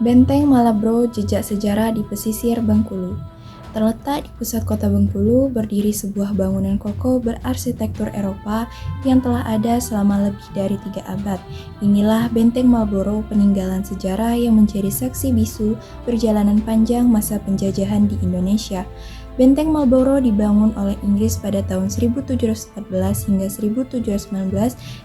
Benteng Malabro, jejak sejarah di pesisir Bengkulu. Terletak di pusat kota Bengkulu, berdiri sebuah bangunan kokoh berarsitektur Eropa yang telah ada selama lebih dari 3 abad. Inilah Benteng Marlborough, peninggalan sejarah yang menjadi saksi bisu perjalanan panjang masa penjajahan di Indonesia. Benteng Marlborough dibangun oleh Inggris pada tahun 1714 hingga 1719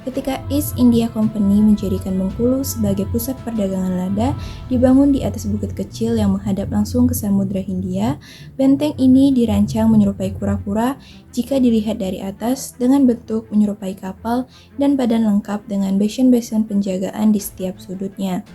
ketika East India Company menjadikan Bengkulu sebagai pusat perdagangan lada. Dibangun di atas bukit kecil yang menghadap langsung ke Samudra Hindia. Benteng ini dirancang menyerupai kura-kura jika dilihat dari atas, dengan bentuk menyerupai kapal dan badan lengkap dengan basin-basin penjagaan di setiap sudutnya.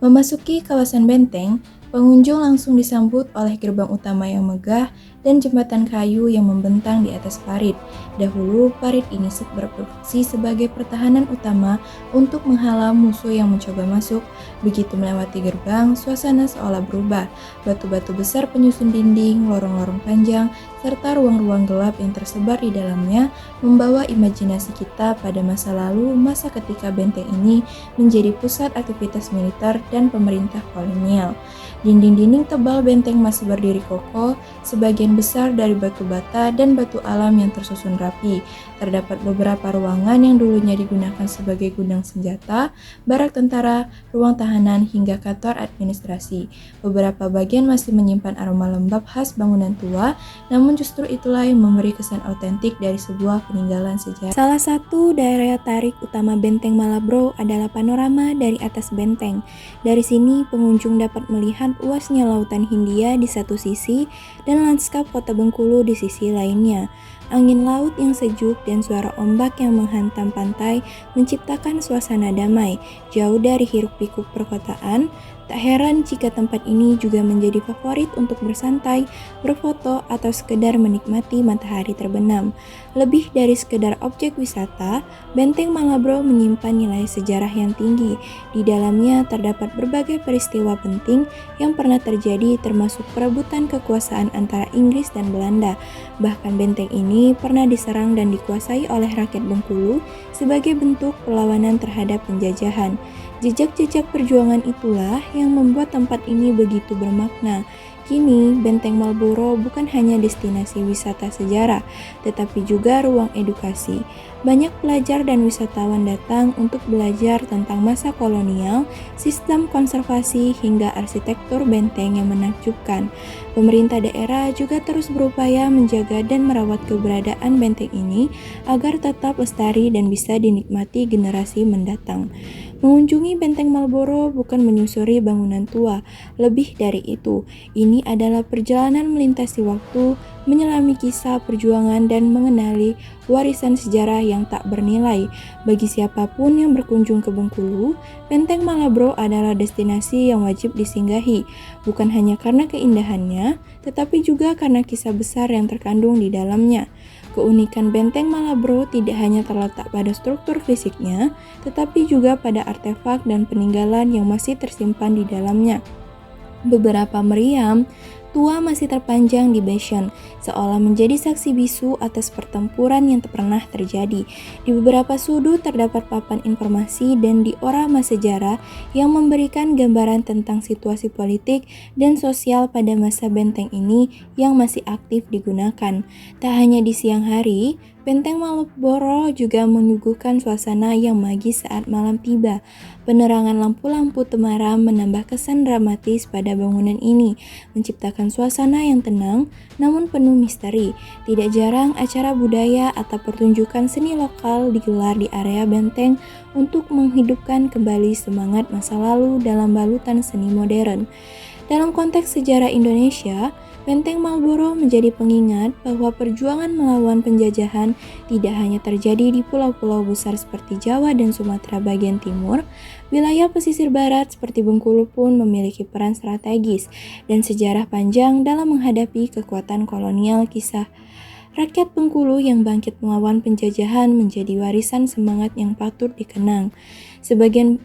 Memasuki kawasan benteng, pengunjung langsung disambut oleh gerbang utama yang megah dan jembatan kayu yang membentang di atas parit. Dahulu, parit ini berfungsi sebagai pertahanan utama untuk menghalau musuh yang mencoba masuk. Begitu melewati gerbang, suasana seolah berubah. Batu-batu besar penyusun dinding, lorong-lorong panjang, serta ruang-ruang gelap yang tersebar di dalamnya membawa imajinasi kita pada masa lalu, masa ketika benteng ini menjadi pusat aktivitas militer dan pemerintah kolonial. Dinding-dinding tebal benteng masih berdiri kokoh, sebagian besar dari batu bata dan batu alam yang tersusun rapi. Terdapat beberapa ruangan yang dulunya digunakan sebagai gudang senjata, barak tentara, ruang tahanan, hingga kantor administrasi. Beberapa bagian masih menyimpan aroma lembab khas bangunan tua, namun justru itulah yang memberi kesan autentik dari sebuah peninggalan sejarah. Salah satu daya tarik utama Benteng Malabro adalah panorama dari atas benteng. Dari sini, pengunjung dapat melihat luasnya lautan Hindia di satu sisi dan lanskap kota Bengkulu di sisi lainnya. Angin laut yang sejuk dan suara ombak yang menghantam pantai menciptakan suasana damai, jauh dari hiruk-pikuk perkotaan. Tak heran jika tempat ini juga menjadi favorit untuk bersantai, berfoto, atau sekedar menikmati matahari terbenam. Lebih dari sekedar objek wisata, Benteng Malabro menyimpan nilai sejarah yang tinggi. Di dalamnya terdapat berbagai peristiwa penting yang pernah terjadi, termasuk perebutan kekuasaan antara Inggris dan Belanda. Bahkan benteng ini pernah diserang dan dikuasai oleh rakyat Bengkulu sebagai bentuk perlawanan terhadap penjajahan. Jejak-jejak perjuangan itulah yang membuat tempat ini begitu bermakna. Kini, Benteng Marlborough bukan hanya destinasi wisata sejarah, tetapi juga ruang edukasi. Banyak pelajar dan wisatawan datang untuk belajar tentang masa kolonial, sistem konservasi, hingga arsitektur benteng yang menakjubkan. Pemerintah daerah juga terus berupaya menjaga dan merawat keberadaan benteng ini agar tetap lestari dan bisa dinikmati generasi mendatang. Mengunjungi Benteng Marlborough bukan menyusuri bangunan tua, lebih dari itu, ini adalah perjalanan melintasi waktu, menyelami kisah perjuangan dan mengenali warisan sejarah yang tak bernilai. Bagi siapapun yang berkunjung ke Bengkulu, Benteng Marlborough adalah destinasi yang wajib disinggahi, bukan hanya karena keindahannya, tetapi juga karena kisah besar yang terkandung di dalamnya. Keunikan Benteng Marlborough tidak hanya terletak pada struktur fisiknya, tetapi juga pada artefak dan peninggalan yang masih tersimpan di dalamnya. Beberapa meriam tua masih terpanjang di basin, seolah menjadi saksi bisu atas pertempuran yang pernah terjadi. Di beberapa sudut terdapat papan informasi dan diorama sejarah yang memberikan gambaran tentang situasi politik dan sosial pada masa benteng ini yang masih aktif digunakan. Tak hanya di siang hari, Benteng Marlborough juga menyuguhkan suasana yang magis saat malam tiba. Penerangan lampu-lampu temaram menambah kesan dramatis pada bangunan ini, menciptakan suasana yang tenang namun penuh misteri. Tidak jarang acara budaya atau pertunjukan seni lokal digelar di area benteng untuk menghidupkan kembali semangat masa lalu dalam balutan seni modern. Dalam konteks sejarah Indonesia, Benteng Marlborough menjadi pengingat bahwa perjuangan melawan penjajahan tidak hanya terjadi di pulau-pulau besar seperti Jawa dan Sumatera bagian timur. Wilayah pesisir barat seperti Bengkulu pun memiliki peran strategis dan sejarah panjang dalam menghadapi kekuatan kolonial. Kisah rakyat Bengkulu yang bangkit melawan penjajahan menjadi warisan semangat yang patut dikenang. Sebagian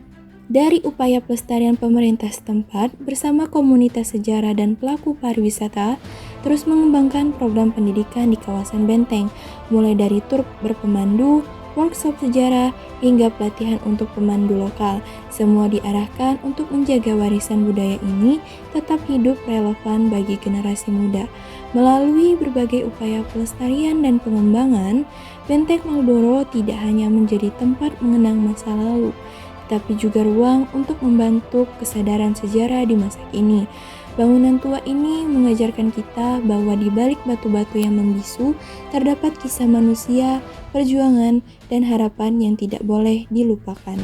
dari upaya pelestarian pemerintah setempat bersama komunitas sejarah dan pelaku pariwisata terus mengembangkan program pendidikan di kawasan benteng, mulai dari tur berpemandu, workshop sejarah, hingga pelatihan untuk pemandu lokal. Semua diarahkan untuk menjaga warisan budaya ini tetap hidup relevan bagi generasi muda. Melalui berbagai upaya pelestarian dan pengembangan, Benteng Maldoro tidak hanya menjadi tempat mengenang masa lalu, tapi juga ruang untuk membentuk kesadaran sejarah di masa kini. Bangunan tua ini mengajarkan kita bahwa di balik batu-batu yang membisu terdapat kisah manusia, perjuangan, dan harapan yang tidak boleh dilupakan.